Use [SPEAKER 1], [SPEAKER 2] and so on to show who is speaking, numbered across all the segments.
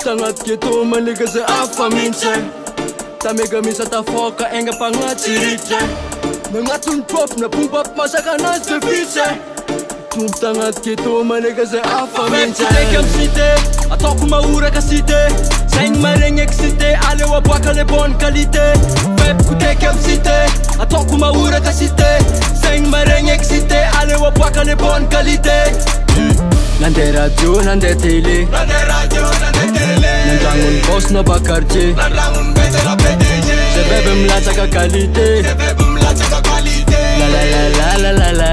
[SPEAKER 1] Tang'at keto maniga za afaminse Tamega misa tafoka enga pangatsirite Nangatun pop na pumpap masaka na zefise Tang'at keto maniga za afaminse Tekam site, atoko maura ka site Saing marengek site, alewa bwaka le bon kalite Feb ku tekam site, atoko maura ka site Saing marengek site, alewa bwaka le bon kalite Nande radio, nande tele Nandangun boss na bakarche Sebebe mlacha ka kalite La la la la la la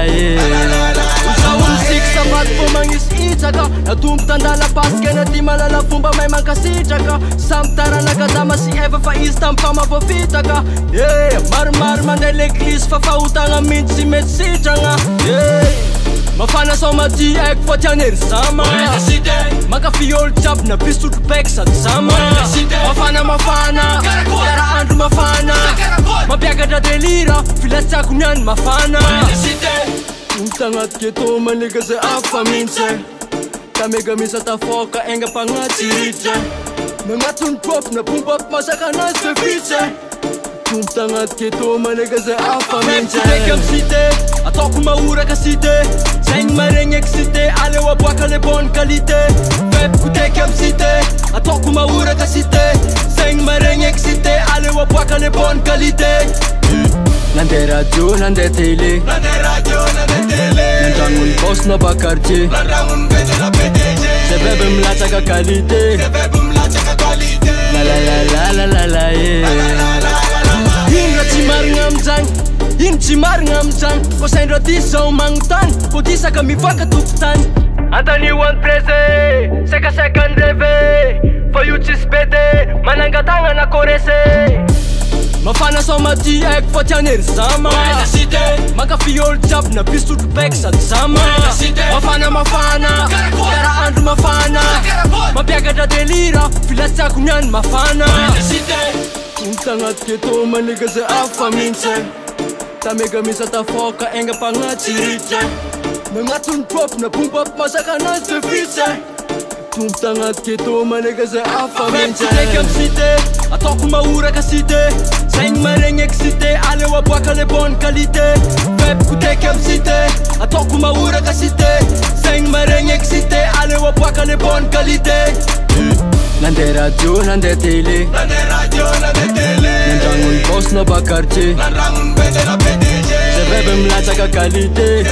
[SPEAKER 1] Usawang six sabat po mangis itaka Natump tanda la paske na di malala fumba may mangkasitaka Samtara nakadama si Eva fa istampa mapafitaka Mar mande l'eglis fa fautanga mint si metsitanga Mafana sa mati ek fa tianer sama Maka fiol chap na pistu tupek sa sama Mafana Kara andu mafana Mabiaga da delira Filas sa kunyan mafana Tang'at keto maniga za afaminse Tamega misa tafoka enga pangatsirite Nangatun pop na pumpap masaka na zefise Tang'at keto maniga za afaminse Tekam site, atoko maura ka site Saing marengek site, alewa bwaka le bon kalite Feb ku tekam site, atoko maura ka site Saing marengek site, alewa bwaka le bon kalite Nande radio, nande tele Nandangun boss na bakarche Sebebe mlacha ka kalite La la la la la la Hinra chimar ngamjang Hin chimar ngamjang Ko sain rati sa umangtan Ko di sa kami fakatuptan Antani one prese Seka second reve Fayuchis pede Manangatangan ako rese Mafana sa mati ek fa tianer sama Maka fiol chap na pistu tupek sa sama Mafana Kara andu mafana Mabiaga da delira Filas sa kunyan mafana Tang'at keto maniga za afaminse Tamega misa tafoka enga pangatsirite Nangatun pop na pumpap masaka na zefise Tang'at keto maniga za afaminse Tekam site, atoko maura ka site Saing marengek site, alewa bwaka le bon kalite Feb ku tekam site, atoko maura ka site Saing marengek site, alewa bwaka le bon kalite Nande radio, nande tele Nandangun boss na bakarche Sebebe mlacha ka kalite